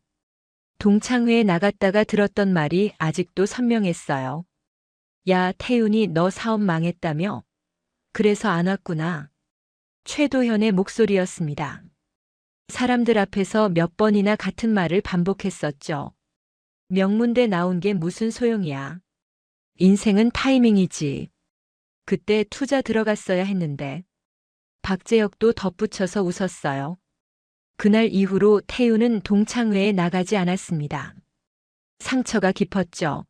Speaker 2: 동창회에 나갔다가 들었던 말이 아직도 선명했어요. 야, 태윤이 너 사업 망했다며? 그래서 안 왔구나. 최도현의 목소리였습니다. 사람들 앞에서 몇 번이나 같은 말을 반복했었죠. 명문대 나온 게 무슨 소용이야. 인생은 타이밍이지. 그때 투자 들어갔어야 했는데. 박재혁도 덧붙여서 웃었어요. 그날 이후로 태윤은 동창회에 나가지 않았습니다. 상처가 깊었죠.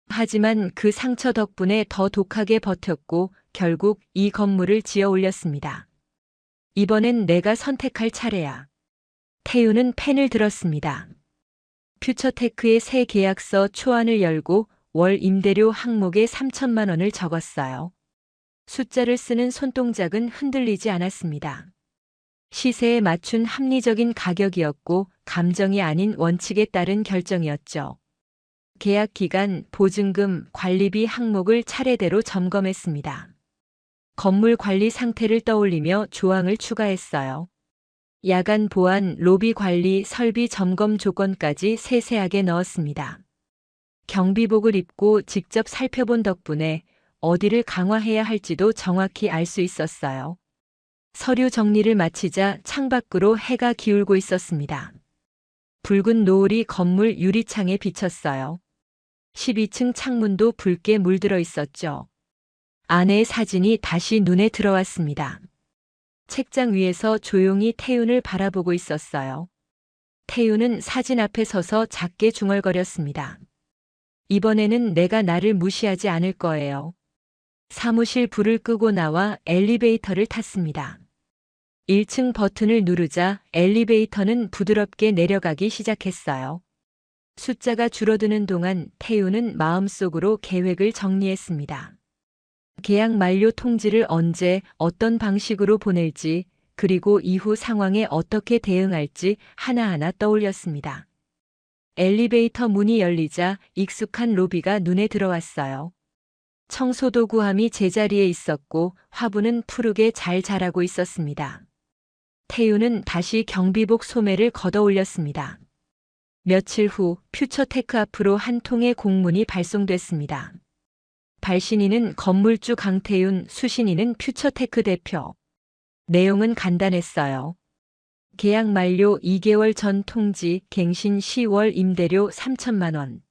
Speaker 2: 하지만 그 상처 덕분에 더 독하게 버텼고 결국 이 건물을 지어 올렸습니다. 이번엔 내가 선택할 차례야. 태우는 펜을 들었습니다. 퓨처테크의 새 계약서 초안을 열고 월 임대료 항목에 3천만 원을 적었어요. 숫자를 쓰는 손동작은 흔들리지 않았습니다. 시세에 맞춘 합리적인 가격이었고 감정이 아닌 원칙에 따른 결정이었죠. 계약 기간, 보증금, 관리비 항목을 차례대로 점검했습니다. 건물 관리 상태를 떠올리며 조항을 추가했어요. 야간 보안, 로비 관리, 설비 점검 조건까지 세세하게 넣었습니다. 경비복을 입고 직접 살펴본 덕분에 어디를 강화해야 할지도 정확히 알 수 있었어요. 서류 정리를 마치자 창밖으로 해가 기울고 있었습니다. 붉은 노을이 건물 유리창에 비쳤어요. 12층 창문도 붉게 물들어 있었죠. 아내의 사진이 다시 눈에 들어왔습니다. 책장 위에서 조용히 태윤을 바라보고 있었어요. 태윤은 사진 앞에 서서 작게 중얼거렸습니다. 이번에는 내가 나를 무시하지 않을 거예요. 사무실 불을 끄고 나와 엘리베이터를 탔습니다. 1층 버튼을 누르자 엘리베이터는 부드럽게 내려가기 시작했어요. 숫자가 줄어드는 동안 태윤은 마음속으로 계획을 정리했습니다. 계약 만료 통지를 언제, 어떤 방식으로 보낼지, 그리고 이후 상황에 어떻게 대응할지 하나하나 떠올렸습니다. 엘리베이터 문이 열리자 익숙한 로비가 눈에 들어왔어요. 청소도구함이 제자리에 있었고 화분은 푸르게 잘 자라고 있었습니다. 태윤은 다시 경비복 소매를 걷어 올렸습니다. 며칠 후 퓨처테크 앞으로 한 통의 공문이 발송됐습니다. 발신인은 건물주 강태윤, 수신인은 퓨처테크 대표. 내용은 간단했어요. 계약 만료 2개월 전 통지, 갱신 10월 임대료 3천만 원.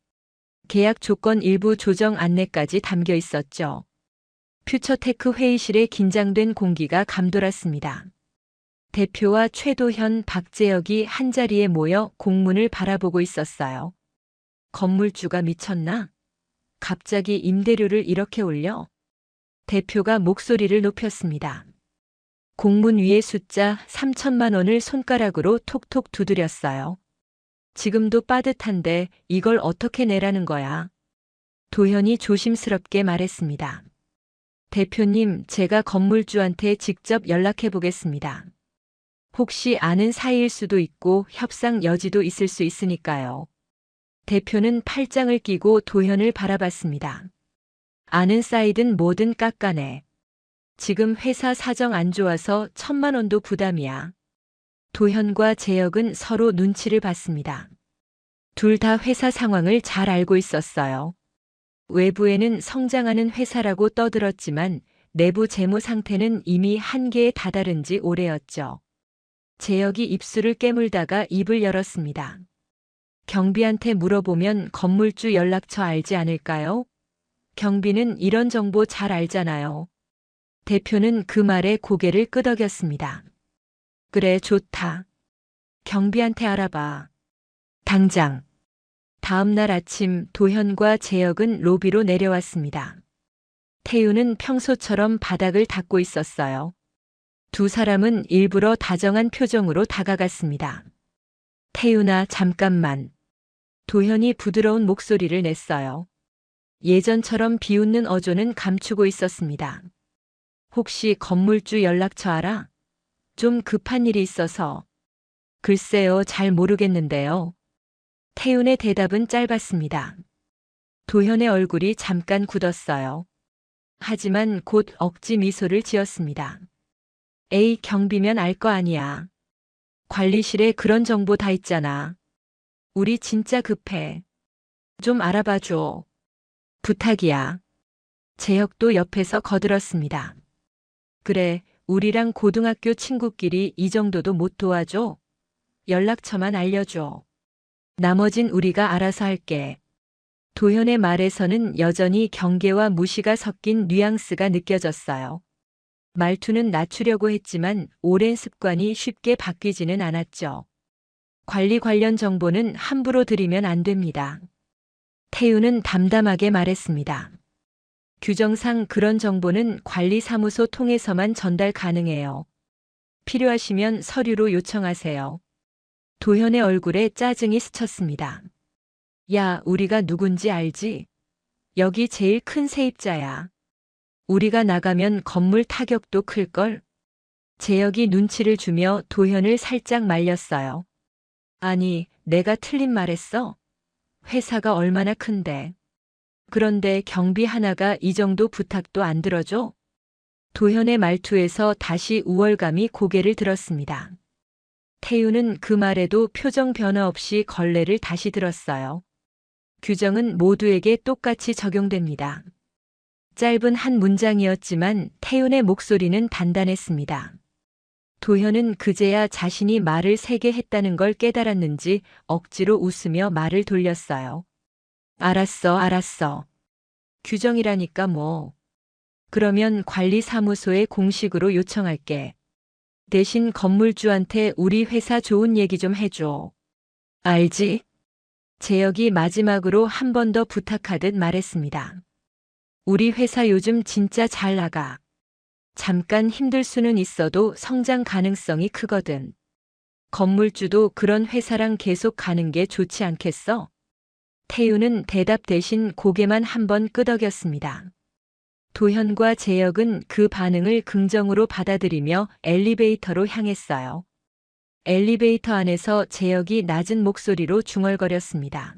Speaker 2: 계약 조건 일부 조정 안내까지 담겨 있었죠. 퓨처테크 회의실에 긴장된 공기가 감돌았습니다. 대표와 최도현, 박재혁이 한자리에 모여 공문을 바라보고 있었어요. 건물주가 미쳤나? 갑자기 임대료를 이렇게 올려? 대표가 목소리를 높였습니다. 공문 위에 숫자 3천만 원을 손가락으로 톡톡 두드렸어요. 지금도 빠듯한데 이걸 어떻게 내라는 거야? 도현이 조심스럽게 말했습니다. 대표님, 제가 건물주한테 직접 연락해 보겠습니다. 혹시 아는 사이일 수도 있고 협상 여지도 있을 수 있으니까요. 대표는 팔짱을 끼고 도현을 바라봤습니다. 아는 사이든 뭐든 깎아내. 지금 회사 사정 안 좋아서 1,000만 원도 부담이야. 도현과 재혁은 서로 눈치를 봤습니다. 둘 다 회사 상황을 잘 알고 있었어요. 외부에는 성장하는 회사라고 떠들었지만 내부 재무 상태는 이미 한계에 다다른 지 오래였죠. 재혁이 입술을 깨물다가 입을 열었습니다. 경비한테 물어보면 건물주 연락처 알지 않을까요? 경비는 이런 정보 잘 알잖아요. 대표는 그 말에 고개를 끄덕였습니다. 그래, 좋다. 경비한테 알아봐. 당장. 다음 날 아침 도현과 재혁은 로비로 내려왔습니다. 태윤은 평소처럼 바닥을 닦고 있었어요. 두 사람은 일부러 다정한 표정으로 다가갔습니다. 태윤아, 잠깐만. 도현이 부드러운 목소리를 냈어요. 예전처럼 비웃는 어조는 감추고 있었습니다. 혹시 건물주 연락처 알아? 좀 급한 일이 있어서. 글쎄요, 잘 모르겠는데요. 태윤의 대답은 짧았습니다. 도현의 얼굴이 잠깐 굳었어요. 하지만 곧 억지 미소를 지었습니다. 에이, 경비면 알 거 아니야. 관리실에 그런 정보 다 있잖아. 우리 진짜 급해. 좀 알아봐줘. 부탁이야. 재혁도 옆에서 거들었습니다. 그래, 우리랑 고등학교 친구끼리 이 정도도 못 도와줘? 연락처만 알려줘. 나머진 우리가 알아서 할게. 도현의 말에서는 여전히 경계와 무시가 섞인 뉘앙스가 느껴졌어요. 말투는 낮추려고 했지만 오랜 습관이 쉽게 바뀌지는 않았죠. 관리 관련 정보는 함부로 드리면 안 됩니다. 태윤은 담담하게 말했습니다. 규정상 그런 정보는 관리사무소 통해서만 전달 가능해요. 필요하시면 서류로 요청하세요. 도현의 얼굴에 짜증이 스쳤습니다. 야, 우리가 누군지 알지? 여기 제일 큰 세입자야. 우리가 나가면 건물 타격도 클걸? 재혁이 눈치를 주며 도현을 살짝 말렸어요. 아니, 내가 틀린 말했어? 회사가 얼마나 큰데. 그런데 경비 하나가 이 정도 부탁도 안 들어줘? 도현의 말투에서 다시 우월감이 고개를 들었습니다. 태유는 그 말에도 표정 변화 없이 걸레를 다시 들었어요. 규정은 모두에게 똑같이 적용됩니다. 짧은 한 문장이었지만 태윤의 목소리는 단단했습니다. 도현은 그제야 자신이 말을 세게 했다는 걸 깨달았는지 억지로 웃으며 말을 돌렸어요. 알았어, 알았어. 규정이라니까 뭐. 그러면 관리사무소에 공식으로 요청할게. 대신 건물주한테 우리 회사 좋은 얘기 좀 해줘. 알지? 재혁이 마지막으로 한 번 더 부탁하듯 말했습니다. 우리 회사 요즘 진짜 잘 나가. 잠깐 힘들 수는 있어도 성장 가능성이 크거든. 건물주도 그런 회사랑 계속 가는 게 좋지 않겠어? 태유는 대답 대신 고개만 한번 끄덕였습니다. 도현과 재혁은 그 반응을 긍정으로 받아들이며 엘리베이터로 향했어요. 엘리베이터 안에서 재혁이 낮은 목소리로 중얼거렸습니다.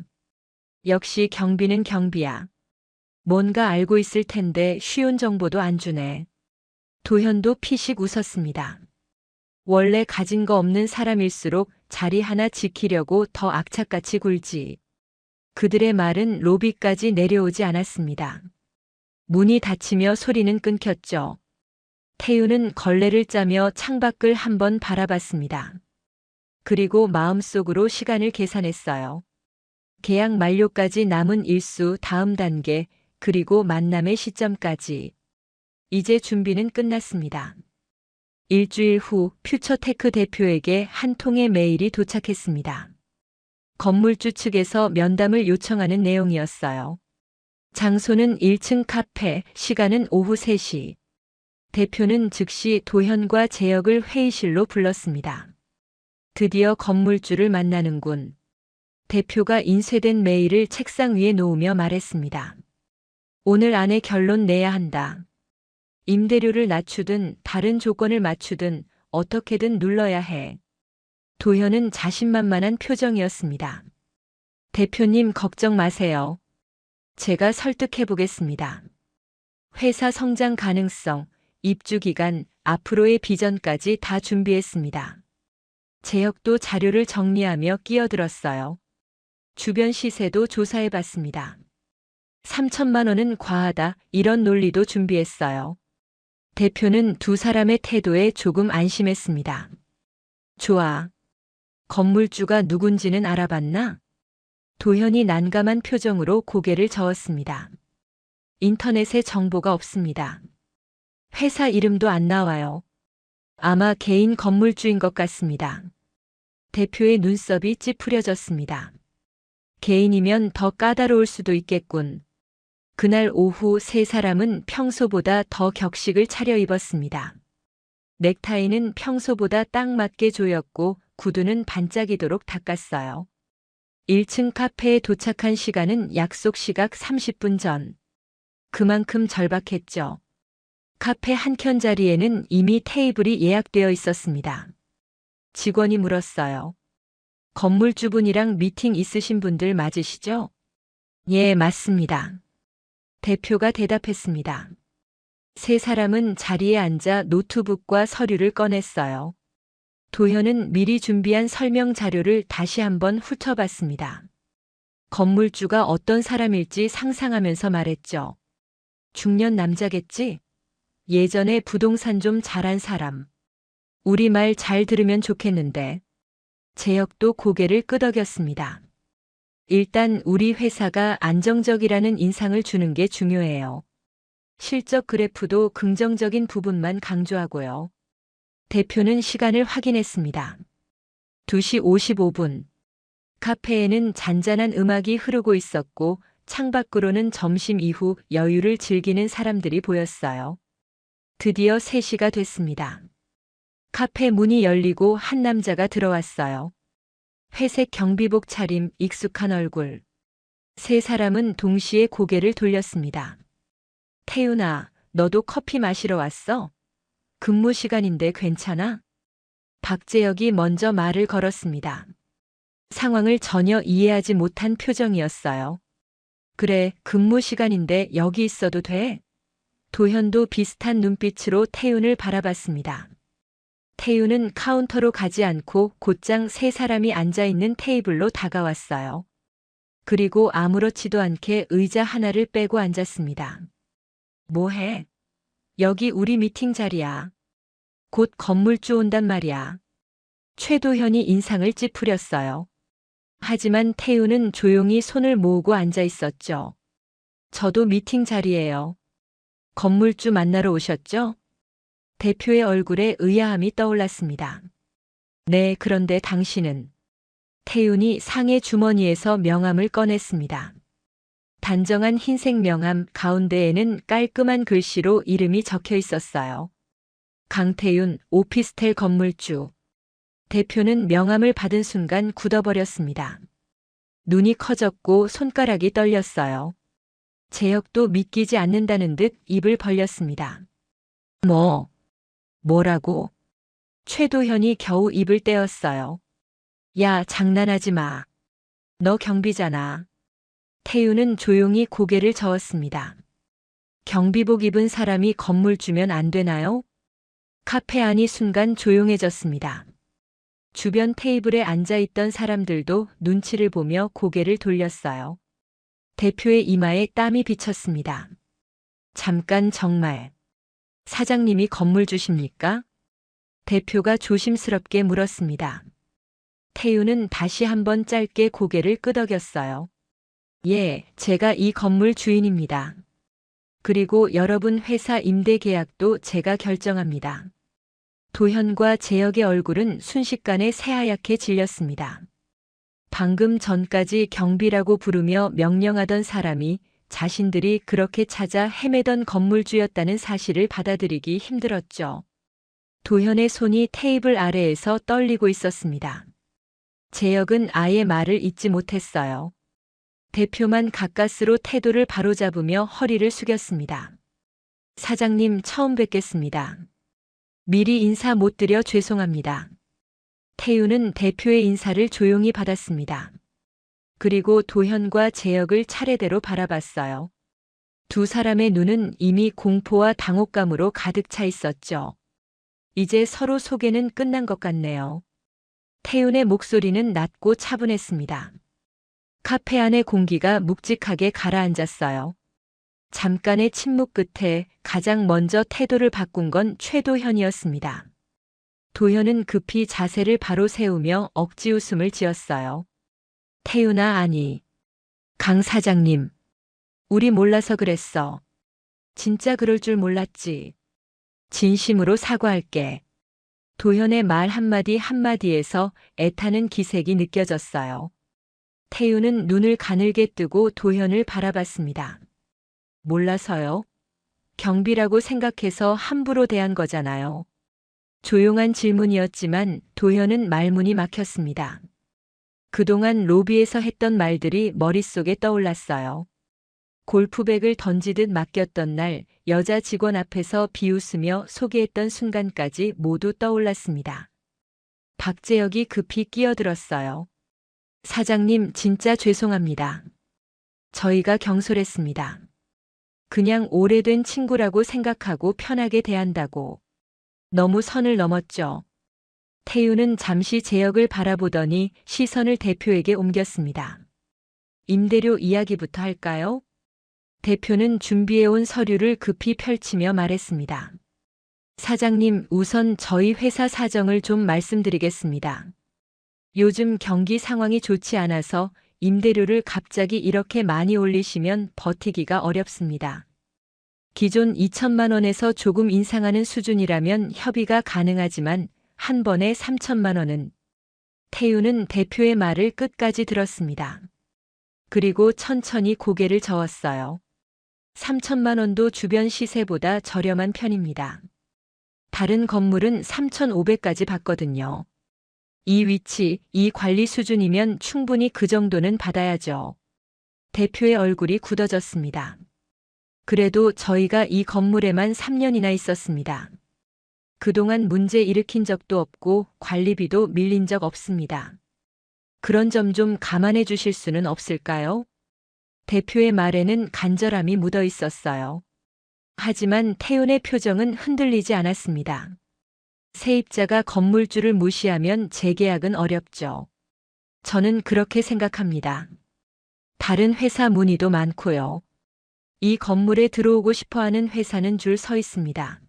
Speaker 2: 역시 경비는 경비야. 뭔가 알고 있을 텐데 쉬운 정보도 안 주네. 도현도 피식 웃었습니다. 원래 가진 거 없는 사람일수록 자리 하나 지키려고 더 악착같이 굴지. 그들의 말은 로비까지 내려오지 않았습니다. 문이 닫히며 소리는 끊겼죠. 태유는 걸레를 짜며 창밖을 한번 바라봤습니다. 그리고 마음속으로 시간을 계산했어요. 계약 만료까지 남은 일수 다음 단계, 그리고 만남의 시점까지. 이제 준비는 끝났습니다. 일주일 후 퓨처테크 대표에게 한 통의 메일이 도착했습니다. 건물주 측에서 면담을 요청하는 내용이었어요. 장소는 1층 카페, 시간은 오후 3시. 대표는 즉시 도현과 재혁을 회의실로 불렀습니다. 드디어 건물주를 만나는군. 대표가 인쇄된 메일을 책상 위에 놓으며 말했습니다. 오늘 안에 결론 내야 한다. 임대료를 낮추든 다른 조건을 맞추든 어떻게든 눌러야 해. 도현은 자신만만한 표정이었습니다. 대표님 걱정 마세요. 제가 설득해 보겠습니다. 회사 성장 가능성, 입주 기간, 앞으로의 비전까지 다 준비했습니다. 재혁도 자료를 정리하며 끼어들었어요. 주변 시세도 조사해 봤습니다. 3천만 원은 과하다, 이런 논리도 준비했어요. 대표는 두 사람의 태도에 조금 안심했습니다. 좋아. 건물주가 누군지는 알아봤나? 도현이 난감한 표정으로 고개를 저었습니다. 인터넷에 정보가 없습니다. 회사 이름도 안 나와요. 아마 개인 건물주인 것 같습니다. 대표의 눈썹이 찌푸려졌습니다. 개인이면 더 까다로울 수도 있겠군. 그날 오후 세 사람은 평소보다 더 격식을 차려입었습니다. 넥타이는 평소보다 딱 맞게 조였고 구두는 반짝이도록 닦았어요. 1층 카페에 도착한 시간은 약속 시각 30분 전. 그만큼 절박했죠. 카페 한켠 자리에는 이미 테이블이 예약되어 있었습니다. 직원이 물었어요. 건물주분이랑 미팅 있으신 분들 맞으시죠? 예, 맞습니다. 대표가 대답했습니다. 세 사람은 자리에 앉아 노트북과 서류를 꺼냈어요. 도현은 미리 준비한 설명 자료를 다시 한번 훑어봤습니다. 건물주가 어떤 사람일지 상상하면서 말했죠. 중년 남자겠지? 예전에 부동산 좀 잘한 사람. 우리 말 잘 들으면 좋겠는데. 재혁도 고개를 끄덕였습니다. 일단 우리 회사가 안정적이라는 인상을 주는 게 중요해요. 실적 그래프도 긍정적인 부분만 강조하고요. 대표는 시간을 확인했습니다. 2시 55분. 카페에는 잔잔한 음악이 흐르고 있었고 창밖으로는 점심 이후 여유를 즐기는 사람들이 보였어요. 드디어 3시가 됐습니다. 카페 문이 열리고 한 남자가 들어왔어요. 회색 경비복 차림, 익숙한 얼굴. 3사람은 동시에 고개를 돌렸습니다. 태윤아, 너도 커피 마시러 왔어? 근무 시간인데 괜찮아? 박재혁이 먼저 말을 걸었습니다. 상황을 전혀 이해하지 못한 표정이었어요. 그래, 근무 시간인데 여기 있어도 돼? 도현도 비슷한 눈빛으로 태윤을 바라봤습니다. 태윤은 카운터로 가지 않고 곧장 3사람이 앉아있는 테이블로 다가왔어요. 그리고 아무렇지도 않게 의자 하나를 빼고 앉았습니다. 뭐해? 여기 우리 미팅 자리야. 곧 건물주 온단 말이야. 최도현이 인상을 찌푸렸어요. 하지만 태윤은 조용히 손을 모으고 앉아 있었죠. 저도 미팅 자리예요. 건물주 만나러 오셨죠? 대표의 얼굴에 의아함이 떠올랐습니다. 네, 그런데 당신은? 태윤이 상의 주머니에서 명함을 꺼냈습니다. 단정한 흰색 명함 가운데에는 깔끔한 글씨로 이름이 적혀 있었어요. 강태윤, 오피스텔 건물주. 대표는 명함을 받은 순간 굳어버렸습니다. 눈이 커졌고 손가락이 떨렸어요. 재혁도 믿기지 않는다는 듯 입을 벌렸습니다. 뭐라고? 최도현이 겨우 입을 떼었어요. 야, 장난하지 마. 너 경비잖아. 태윤은 조용히 고개를 저었습니다. 경비복 입은 사람이 건물주면 안 되나요? 카페 안이 순간 조용해졌습니다. 주변 테이블에 앉아있던 사람들도 눈치를 보며 고개를 돌렸어요. 대표의 이마에 땀이 비쳤습니다. 잠깐 정말. 사장님이 건물주십니까? 대표가 조심스럽게 물었습니다. 태윤은 다시 한번 짧게 고개를 끄덕였어요. 예, 제가 이 건물 주인입니다. 그리고 여러분 회사 임대 계약도 제가 결정합니다. 도현과 재혁의 얼굴은 순식간에 새하얗게 질렸습니다. 방금 전까지 경비라고 부르며 명령하던 사람이 자신들이 그렇게 찾아 헤매던 건물주였다는 사실을 받아들이기 힘들었죠. 도현의 손이 테이블 아래에서 떨리고 있었습니다. 재혁은 아예 말을 잇지 못했어요. 대표만 가까스로 태도를 바로잡으며 허리를 숙였습니다. 사장님, 처음 뵙겠습니다. 미리 인사 못 드려 죄송합니다. 태윤은 대표의 인사를 조용히 받았습니다. 그리고 도현과 재혁을 차례대로 바라봤어요. 두 사람의 눈은 이미 공포와 당혹감으로 가득 차 있었죠. 이제 서로 소개는 끝난 것 같네요. 태윤의 목소리는 낮고 차분했습니다. 카페 안의 공기가 묵직하게 가라앉았어요. 잠깐의 침묵 끝에 가장 먼저 태도를 바꾼 건 최도현이었습니다. 도현은 급히 자세를 바로 세우며 억지 웃음을 지었어요. 태윤아, 아니. 강 사장님. 우리 몰라서 그랬어. 진짜 그럴 줄 몰랐지. 진심으로 사과할게. 도현의 말 한마디 한마디에서 애타는 기색이 느껴졌어요. 태윤은 눈을 가늘게 뜨고 도현을 바라봤습니다. 몰라서요? 경비라고 생각해서 함부로 대한 거잖아요. 조용한 질문이었지만 도현은 말문이 막혔습니다. 그동안 로비에서 했던 말들이 머릿속에 떠올랐어요. 골프백을 던지듯 맡겼던 날 여자 직원 앞에서 비웃으며 소개했던 순간까지 모두 떠올랐습니다. 박재혁이 급히 끼어들었어요. 사장님, 진짜 죄송합니다. 저희가 경솔했습니다. 그냥 오래된 친구라고 생각하고 편하게 대한다고. 너무 선을 넘었죠. 태윤은 잠시 재혁을 바라보더니 시선을 대표에게 옮겼습니다. 임대료 이야기부터 할까요? 대표는 준비해온 서류를 급히 펼치며 말했습니다. 사장님, 우선 저희 회사 사정을 좀 말씀드리겠습니다. 요즘 경기 상황이 좋지 않아서 임대료를 갑자기 이렇게 많이 올리시면 버티기가 어렵습니다. 기존 2천만 원에서 조금 인상하는 수준이라면 협의가 가능하지만 한 번에 3천만 원은. 태윤은 대표의 말을 끝까지 들었습니다. 그리고 천천히 고개를 저었어요. 3천만 원도 주변 시세보다 저렴한 편입니다. 다른 건물은 3,500까지 받거든요. 이 위치, 이 관리 수준이면 충분히 그 정도는 받아야죠. 대표의 얼굴이 굳어졌습니다. 그래도 저희가 이 건물에만 3년이나 있었습니다. 그동안 문제 일으킨 적도 없고 관리비도 밀린 적 없습니다. 그런 점 좀 감안해 주실 수는 없을까요? 대표의 말에는 간절함이 묻어 있었어요. 하지만 태윤의 표정은 흔들리지 않았습니다. 세입자가 건물주를 무시하면 재계약은 어렵죠. 저는 그렇게 생각합니다. 다른 회사 문의도 많고요. 이 건물에 들어오고 싶어하는 회사는 줄 서 있습니다.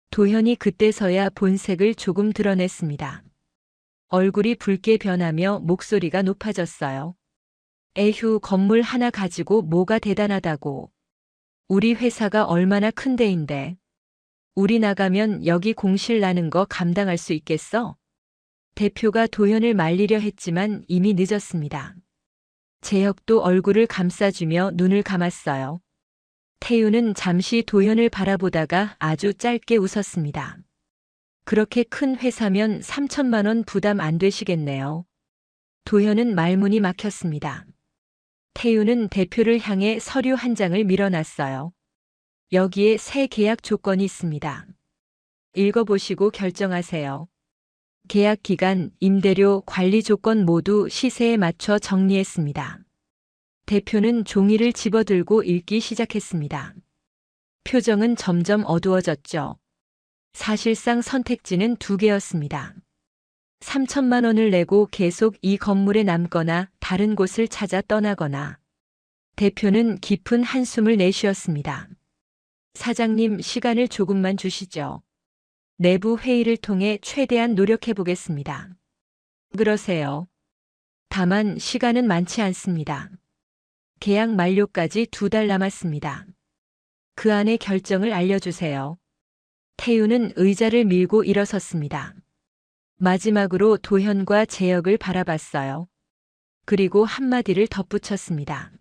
Speaker 2: 도현이 그때서야 본색을 조금 드러냈습니다. 얼굴이 붉게 변하며 목소리가 높아졌어요. 에휴, 건물 하나 가지고 뭐가 대단하다고. 우리 회사가 얼마나 큰 데인데. 우리 나가면 여기 공실 나는 거 감당할 수 있겠어? 대표가 도현을 말리려 했지만 이미 늦었습니다. 재혁도 얼굴을 감싸주며 눈을 감았어요. 태윤은 잠시 도현을 바라보다가 아주 짧게 웃었습니다. 그렇게 큰 회사면 3천만 원 부담 안 되시겠네요. 도현은 말문이 막혔습니다. 태윤은 대표를 향해 서류 한 장을 밀어놨어요. 여기에 새 계약 조건이 있습니다. 읽어보시고 결정하세요. 계약 기간, 임대료, 관리 조건 모두 시세에 맞춰 정리했습니다. 대표는 종이를 집어들고 읽기 시작했습니다. 표정은 점점 어두워졌죠. 사실상 선택지는 두 개였습니다. 3천만 원을 내고 계속 이 건물에 남거나 다른 곳을 찾아 떠나거나. 대표는 깊은 한숨을 내쉬었습니다. 사장님, 시간을 조금만 주시죠. 내부 회의를 통해 최대한 노력해 보겠습니다. 그러세요. 다만 시간은 많지 않습니다. 계약 만료까지 2달 남았습니다. 그 안에 결정을 알려주세요. 태윤은 의자를 밀고 일어섰습니다. 마지막으로 도현과 재혁을 바라봤어요. 그리고 한마디를 덧붙였습니다.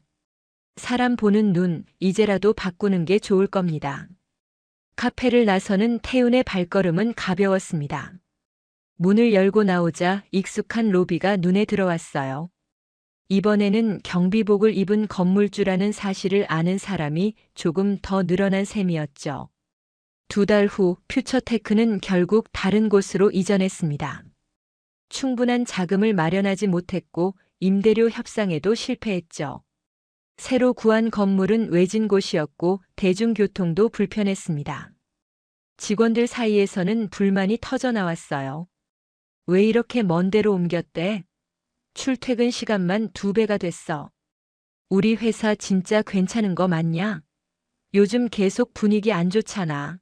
Speaker 2: 사람 보는 눈, 이제라도 바꾸는 게 좋을 겁니다. 카페를 나서는 태윤의 발걸음은 가벼웠습니다. 문을 열고 나오자 익숙한 로비가 눈에 들어왔어요. 이번에는 경비복을 입은 건물주라는 사실을 아는 사람이 조금 더 늘어난 셈이었죠. 2달 후 퓨처테크는 결국 다른 곳으로 이전했습니다. 충분한 자금을 마련하지 못했고 임대료 협상에도 실패했죠. 새로 구한 건물은 외진 곳이었고 대중교통도 불편했습니다. 직원들 사이에서는 불만이 터져 나왔어요. 왜 이렇게 먼 데로 옮겼대? 출퇴근 시간만 2배가 됐어. 우리 회사 진짜 괜찮은 거 맞냐? 요즘 계속 분위기 안 좋잖아.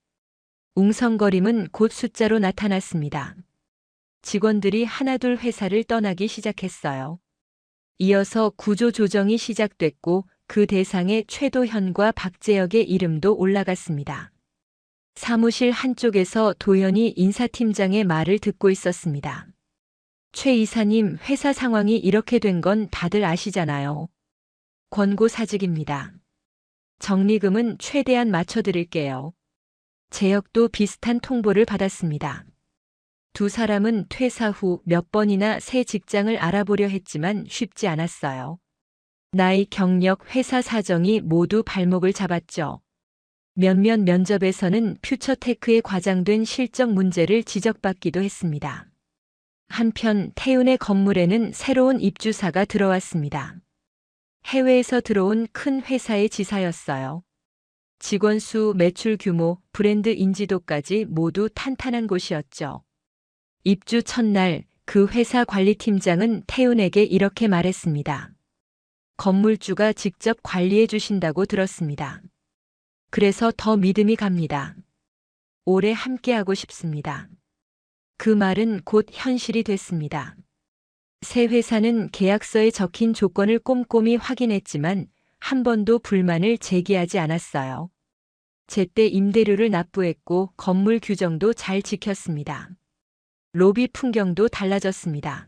Speaker 2: 웅성거림은 곧 숫자로 나타났습니다. 직원들이 하나둘 회사를 떠나기 시작했어요. 이어서 구조조정이 시작됐고 그 대상에 최도현과 박재혁의 이름도 올라갔습니다. 사무실 한쪽에서 도현이 인사팀장의 말을 듣고 있었습니다. 최 이사님, 회사 상황이 이렇게 된 건 다들 아시잖아요. 권고사직입니다. 적리금은 최대한 맞춰드릴게요. 재혁도 비슷한 통보를 받았습니다. 두 사람은 퇴사 후 몇 번이나 새 직장을 알아보려 했지만 쉽지 않았어요. 나이, 경력, 회사 사정이 모두 발목을 잡았죠. 몇몇 면접에서는 퓨처테크에 과장된 실적 문제를 지적받기도 했습니다. 한편 태윤의 건물에는 새로운 입주사가 들어왔습니다. 해외에서 들어온 큰 회사의 지사였어요. 직원 수, 매출 규모, 브랜드 인지도까지 모두 탄탄한 곳이었죠. 입주 첫날 그 회사 관리팀장은 태윤에게 이렇게 말했습니다. 건물주가 직접 관리해 주신다고 들었습니다. 그래서 더 믿음이 갑니다. 오래 함께하고 싶습니다. 그 말은 곧 현실이 됐습니다. 새 회사는 계약서에 적힌 조건을 꼼꼼히 확인했지만 한 번도 불만을 제기하지 않았어요. 제때 임대료를 납부했고 건물 규정도 잘 지켰습니다. 로비 풍경도 달라졌습니다.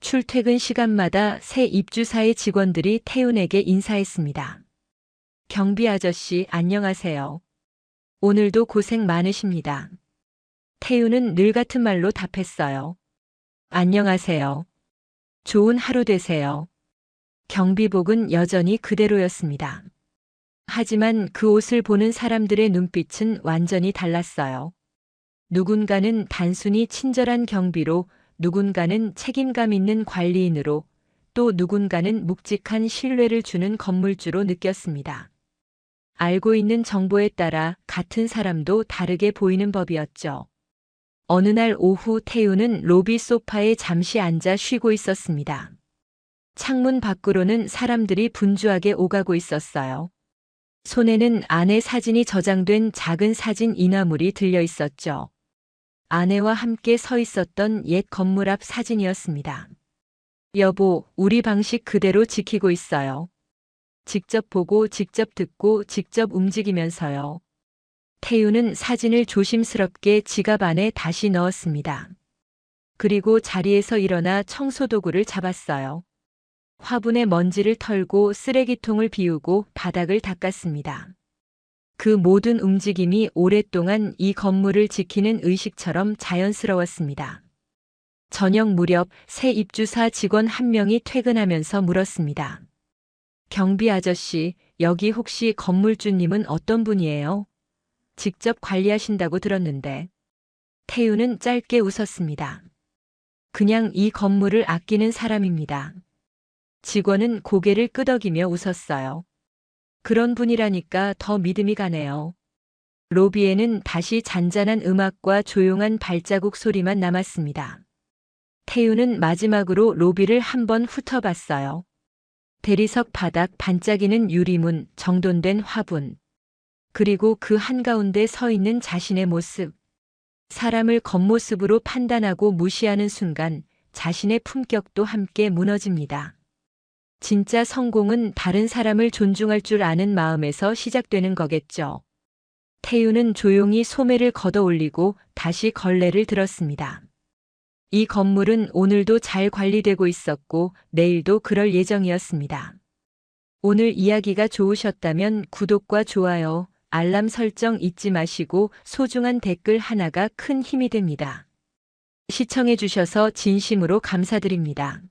Speaker 2: 출퇴근 시간마다 새 입주사의 직원들이 태윤에게 인사했습니다. 경비 아저씨, 안녕하세요. 오늘도 고생 많으십니다. 태윤은 늘 같은 말로 답했어요. 안녕하세요. 좋은 하루 되세요. 경비복은 여전히 그대로였습니다. 하지만 그 옷을 보는 사람들의 눈빛은 완전히 달랐어요. 누군가는 단순히 친절한 경비로, 누군가는 책임감 있는 관리인으로, 또 누군가는 묵직한 신뢰를 주는 건물주로 느꼈습니다. 알고 있는 정보에 따라 같은 사람도 다르게 보이는 법이었죠. 어느 날 오후 태윤은 로비 소파에 잠시 앉아 쉬고 있었습니다. 창문 밖으로는 사람들이 분주하게 오가고 있었어요. 손에는 아내 사진이 저장된 작은 사진 인화물이 들려 있었죠. 아내와 함께 서 있었던 옛 건물 앞 사진이었습니다. 여보, 우리 방식 그대로 지키고 있어요. 직접 보고, 직접 듣고, 직접 움직이면서요. 태윤은 사진을 조심스럽게 지갑 안에 다시 넣었습니다. 그리고 자리에서 일어나 청소도구를 잡았어요. 화분에 먼지를 털고 쓰레기통을 비우고 바닥을 닦았습니다. 그 모든 움직임이 오랫동안 이 건물을 지키는 의식처럼 자연스러웠습니다. 저녁 무렵 새 입주사 직원 한 명이 퇴근하면서 물었습니다. 경비 아저씨, 여기 혹시 건물주님은 어떤 분이에요? 직접 관리하신다고 들었는데. 태윤은 짧게 웃었습니다. 그냥 이 건물을 아끼는 사람입니다. 직원은 고개를 끄덕이며 웃었어요. 그런 분이라니까 더 믿음이 가네요. 로비에는 다시 잔잔한 음악과 조용한 발자국 소리만 남았습니다. 태윤은 마지막으로 로비를 한번 훑어봤어요. 대리석 바닥, 반짝이는 유리문, 정돈된 화분. 그리고 그 한가운데 서 있는 자신의 모습. 사람을 겉모습으로 판단하고 무시하는 순간 자신의 품격도 함께 무너집니다. 진짜 성공은 다른 사람을 존중할 줄 아는 마음에서 시작되는 거겠죠. 태윤은 조용히 소매를 걷어 올리고 다시 걸레를 들었습니다. 이 건물은 오늘도 잘 관리되고 있었고 내일도 그럴 예정이었습니다. 오늘 이야기가 좋으셨다면 구독과 좋아요, 알람 설정 잊지 마시고 소중한 댓글 하나가 큰 힘이 됩니다. 시청해 주셔서 진심으로 감사드립니다.